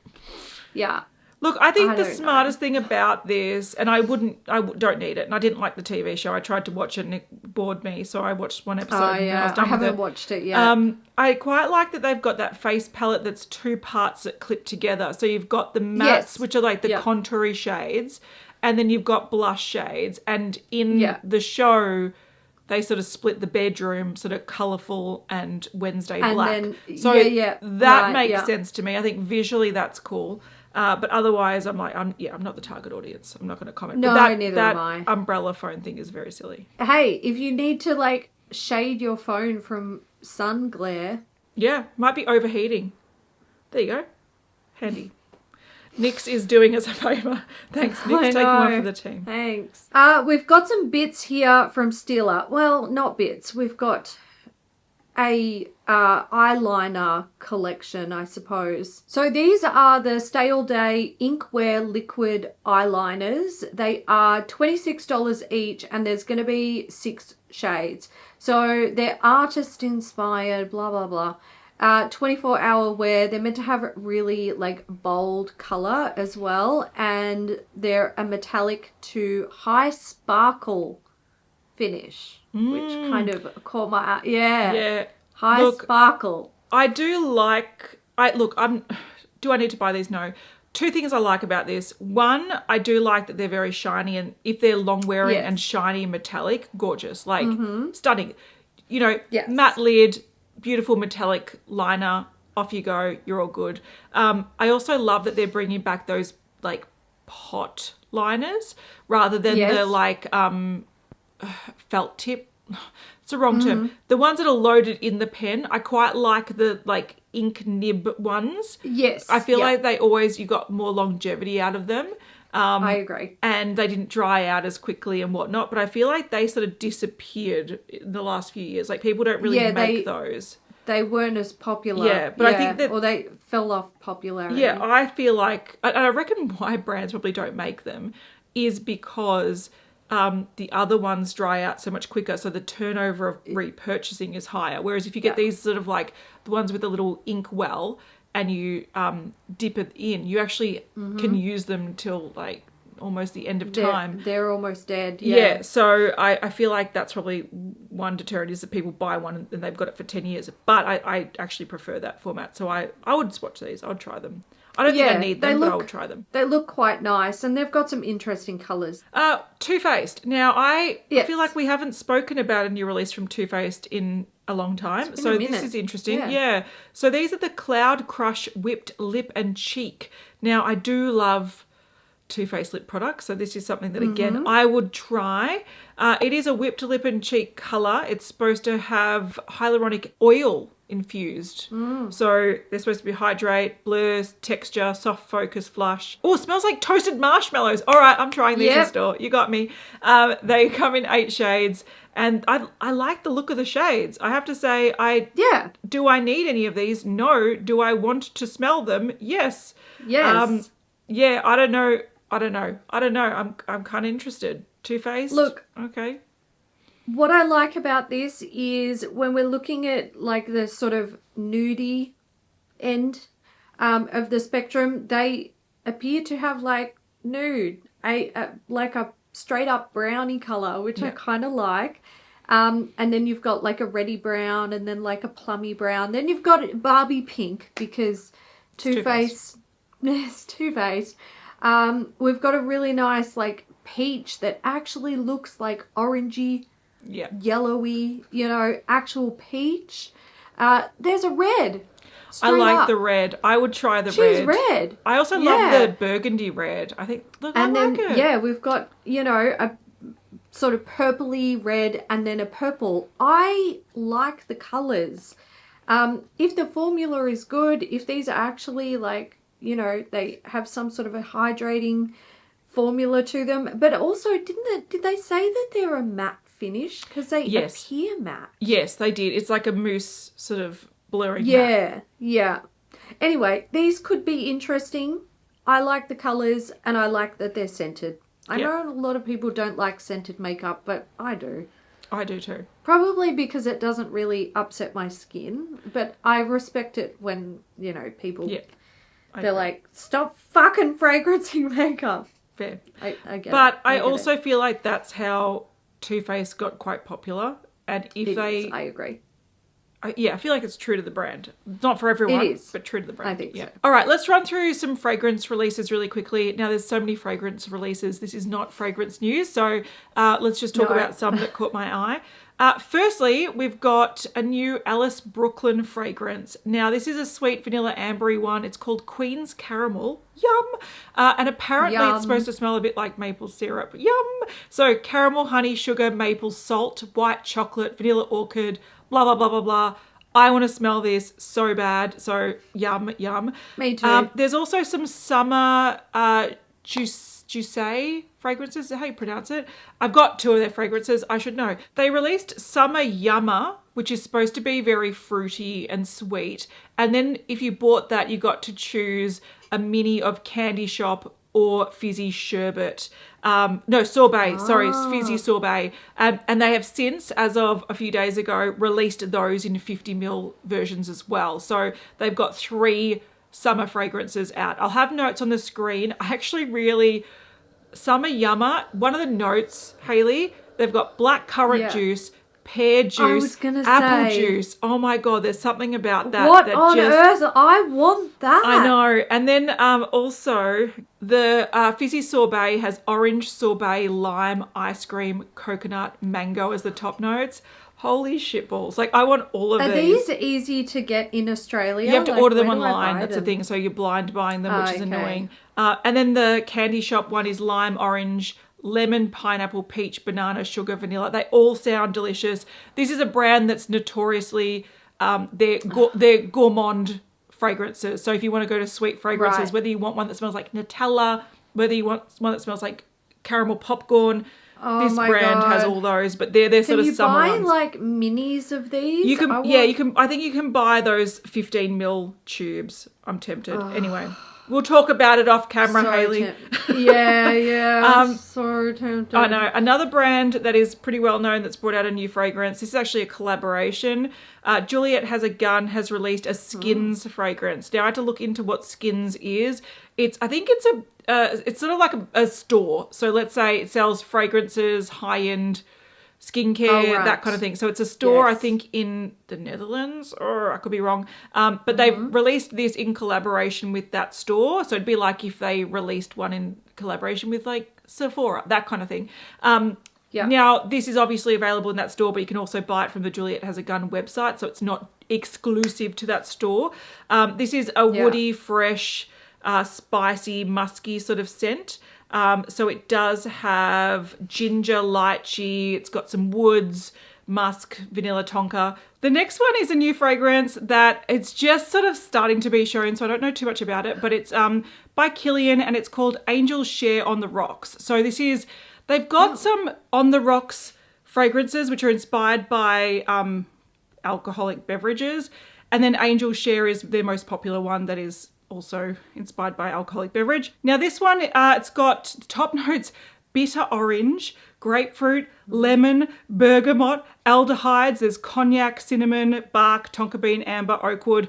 Look, I think the smartest thing about this, and I don't need it, and I didn't like the TV show. I tried to watch it and it bored me, so I watched one episode. Oh, yeah. And I was done I haven't watched it yet. I quite like that they've got that face palette that's 2 parts that clip together. So you've got the mattes, which are like the contoury shades, and then you've got blush shades. And in the show, they sort of split the bedroom sort of colourful and Wednesday black. Then, so that makes sense to me. I think visually that's cool. But otherwise, I'm like, I'm not the target audience. I'm not going to comment. No, but neither am I. That umbrella phone thing is very silly. Hey, if you need to like shade your phone from sun glare. Yeah, might be overheating. There you go. Handy. NYX is doing us a favour. Thanks, NYX, taking one for the team. Thanks. We've got some bits here from Stila. Well, not bits. We've got a eyeliner collection, I suppose. So these are the Stay All Day Inkware Liquid Eyeliners. They are $26 each, and there's going to be 6 shades. So they're artist inspired, blah, blah, blah. 24-hour wear. They're meant to have really like bold color as well, and they're a metallic to high sparkle finish, which kind of caught my eye. Yeah. High sparkle. I do like, do I need to buy these? No. 2 things I like about this. One, I do like that they're very shiny, and if they're long wearing and shiny and metallic, gorgeous, like stunning. You know, matte lid, beautiful metallic liner, off you go, you're all good. I also love that they're bringing back those like pot liners rather than the like felt tip. It's the wrong term. The ones that are loaded in the pen, I quite like the like ink nib ones. Yes. I feel like you got more longevity out of them. I agree. And they didn't dry out as quickly and whatnot, but I feel like they sort of disappeared in the last few years. Like people don't really make those. They weren't as popular. Yeah, but I think that... Or they fell off popularity. Yeah, I feel like... And I reckon why brands probably don't make them is because the other ones dry out so much quicker, so the turnover of repurchasing is higher. Whereas if you get these sort of like the ones with a little ink well and you dip it in, you actually can use them till like almost the end of time. They're almost dead. Yeah, so I feel like that's probably one deterrent is that people buy one and they've got it for 10 years. But I actually prefer that format. So I would swatch these. I would try them. I don't think I need them, but I will try them. They look quite nice, and they've got some interesting colours. Too Faced. Now, I feel like we haven't spoken about a new release from Too Faced in a long time. So this is interesting. Yeah. So these are the Cloud Crush Whipped Lip and Cheek. Now, I do love Too Faced lip products, so this is something that, again, I would try. It is a whipped lip and cheek colour. It's supposed to have hyaluronic oil infused. So they're supposed to be hydrate, blur, texture, soft focus, flush. Oh, smells like toasted marshmallows. All right, I'm trying these in store. You got me. They come in 8 shades, and I like the look of the shades. I have to say, do I need any of these? No. Do I want to smell them? Yes. Yes. I don't know. I'm kind of interested. Too Faced? Look. Okay. What I like about this is when we're looking at like the sort of nudie end of the spectrum, they appear to have like nude, like a straight up brownie colour, which I kind of like. And then you've got like a reddy brown and then like a plummy brown. Then you've got Barbie pink because Too Faced. It's Too Faced. We've got a really nice like peach that actually looks like orangey, yellowy, actual peach. There's a red. I like the red. I would try the red. She's red. I also love the burgundy red. I think, I like it. Yeah, we've got, a sort of purpley red and then a purple. I like the colours. If the formula is good, if these are actually like, they have some sort of a hydrating formula to them. But also, did they say that they're a matte finish? Because they appear matte. Yes, they did. It's like a mousse sort of blurring matte. Yeah. Anyway, these could be interesting. I like the colours and I like that they're scented. I know a lot of people don't like scented makeup, but I do. I do too. Probably because it doesn't really upset my skin, but I respect it when, people... Yeah. They're like, stop fucking fragrancing makeup. Fair. I get it. But I also feel like that's how Too Faced got quite popular. And I agree. I feel like it's true to the brand. Not for everyone, it is. But true to the brand. I think so. All right, let's run through some fragrance releases really quickly. Now, there's so many fragrance releases. This is not fragrance news. So let's just talk about some that caught my eye. Firstly, we've got a new Alice Brooklyn fragrance. Now, this is a sweet vanilla ambery one. It's called Queen's Caramel. Yum! And apparently it's supposed to smell a bit like maple syrup. Yum! So caramel, honey, sugar, maple, salt, white chocolate, vanilla orchid, blah, blah, blah, blah, blah. I want to smell this so bad. So yum, yum. Me too. There's also some summer Juicy fragrances. Is that how you pronounce it? I've got 2 of their fragrances. I should know. They released Summer Yummer which is supposed to be very fruity and sweet. And then if you bought that, you got to choose a mini of Candy Shop or Fizzy Sherbet. No, Sorbet, sorry, Fizzy Sorbet. And they have since, as of a few days ago, released those in 50ml versions as well. So they've got 3 summer fragrances out. I'll have notes on the screen. I actually really... Summer Yummer, one of the notes, Hailey, they've got black currant juice, pear juice, apple juice. Oh my God, there's something about that. What on earth? I want that. I know. And then also the Fizzy Sorbet has orange sorbet, lime, ice cream, coconut, mango as the top notes. Holy shitballs. Like, I want all of these. Are these easy to get in Australia? You have to order them online. That's the thing. So you're blind buying them, which is annoying. And then the Candy Shop one is lime, orange, lemon, pineapple, peach, banana, sugar, vanilla. They all sound delicious. This is a brand that's notoriously, they're gourmand fragrances. So if you want to go to sweet fragrances, whether you want one that smells like Nutella, whether you want one that smells like caramel popcorn, this brand has all those, but they're sort of summer ones. Can you buy like minis of these? You can, you can. I think you can buy those 15ml tubes. I'm tempted. Anyway, we'll talk about it off camera, Hailey. Yeah. So tempted. I know. Another brand that is pretty well known that's brought out a new fragrance. This is actually a collaboration. Juliet Has a Gun has released a Skins fragrance. Now I had to look into what Skins is. I think it's sort of like a store. So let's say it sells fragrances, high-end skincare, that kind of thing. So it's a store, I think, in the Netherlands, or I could be wrong. But they've released this in collaboration with that store. So it'd be like if they released one in collaboration with like Sephora, that kind of thing. Now, this is obviously available in that store, but you can also buy it from the Juliet Has a Gun website. So it's not exclusive to that store. This is a woody, fresh, spicy, musky sort of scent. So it does have ginger, lychee, it's got some woods, musk, vanilla tonka. The next one is a new fragrance that it's just sort of starting to be shown, so I don't know too much about it, but it's by Kilian and it's called Angel Share on the Rocks. So they've got some on the rocks fragrances which are inspired by alcoholic beverages, and then Angel Share is their most popular one that is also inspired by alcoholic beverage. Now this one, it's got top notes: bitter orange, grapefruit, lemon, bergamot, aldehydes. There's cognac, cinnamon, bark, tonka bean, amber, oak wood.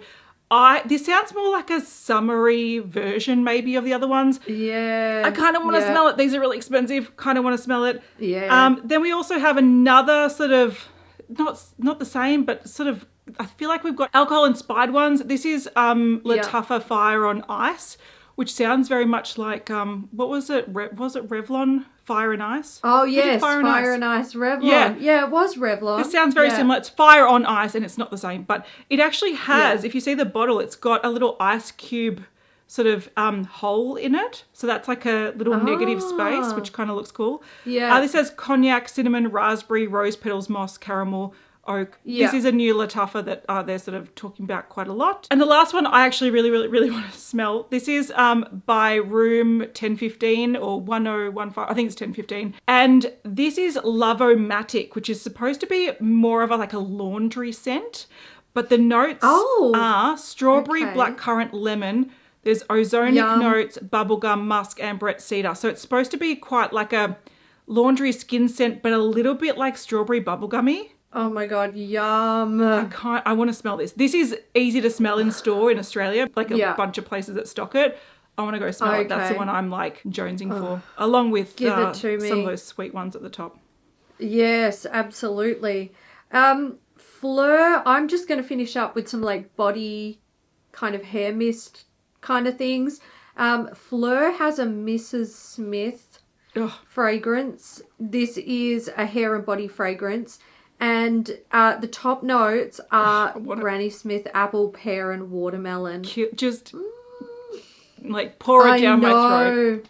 This sounds more like a summery version maybe of the other ones. Yeah. I kind of want to smell it. These are really expensive. Kind of want to smell it. Yeah. Then we also have another sort of, not the same, but sort of, I feel like we've got alcohol-inspired ones. This is Lattafa Fire on Ice, which sounds very much like, what was it? Was it Revlon Fire and Ice? Oh, yes, Fire and Ice Revlon. Yeah, it was Revlon. This sounds very similar. It's Fire on Ice, and it's not the same, but it actually has, if you see the bottle, it's got a little ice cube sort of hole in it. So that's like a little negative space, which kind of looks cool. Yeah. This has cognac, cinnamon, raspberry, rose petals, moss, caramel, oak. This is a new Lattafa that they're sort of talking about quite a lot. And the last one I actually really, really, really want to smell. This is by Room 1015 or 1015. I think it's 1015. And this is Lavomatic, which is supposed to be more of a laundry scent. But the notes are strawberry, blackcurrant, lemon. There's ozonic notes, bubblegum, musk, amberette, cedar. So it's supposed to be quite like a laundry skin scent, but a little bit like strawberry bubblegummy. Oh my God, yum. I want to smell this. This is easy to smell in store in Australia, like a bunch of places that stock it. I want to go smell it. That's the one I'm like jonesing for, along with some of those sweet ones at the top. Yes, absolutely. Fleur, I'm just going to finish up with some like body kind of hair mist kind of things. Fleur has a Mrs. Smith fragrance. This is a hair and body fragrance. And the top notes are Granny Smith, apple, pear, and watermelon. Cute. Just like pour it down my throat.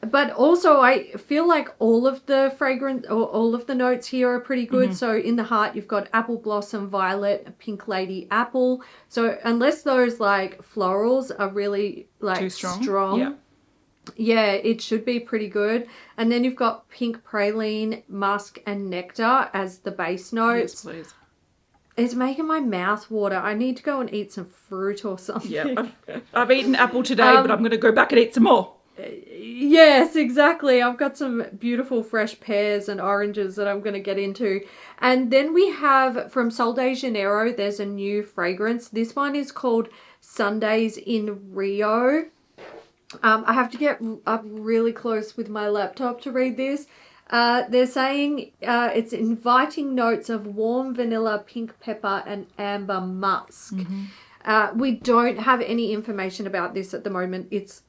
But also I feel like all of the fragrance or all of the notes here are pretty good. So in the heart you've got apple blossom, violet, pink lady, apple. So unless those like florals are really like too strong. Yeah, it should be pretty good. And then you've got pink praline, musk, and nectar as the base notes. Yes, please. It's making my mouth water. I need to go and eat some fruit or something. Yeah, I've eaten apple today, but I'm going to go back and eat some more. Yes, exactly. I've got some beautiful fresh pears and oranges that I'm going to get into. And then we have from Sol de Janeiro, there's a new fragrance. This one is called Sundays in Rio. I have to get up really close with my laptop to read this. They're saying it's inviting notes of warm vanilla, pink pepper, and amber musk. Mm-hmm. We don't have any information about this at the moment. It's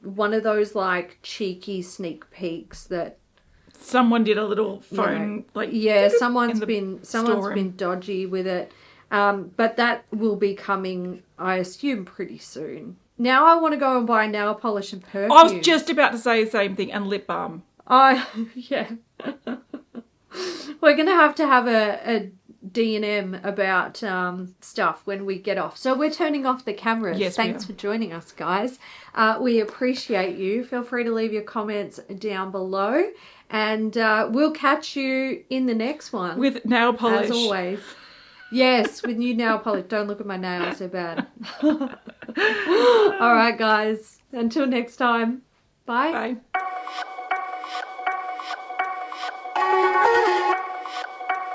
one of those like cheeky sneak peeks that someone did a little phone someone's been dodgy with it. But that will be coming, I assume, pretty soon. Now I want to go and buy nail polish and perfume. I was just about to say the same thing, and lip balm. Yeah. We're going to have a D&M about stuff when we get off. So we're turning off the cameras. Yes, thanks for joining us, guys. We appreciate you. Feel free to leave your comments down below. And we'll catch you in the next one. With nail polish. As always. Yes, with new nail polish. Don't look at my nails, they're bad. All right, guys. Until next time. Bye. Bye.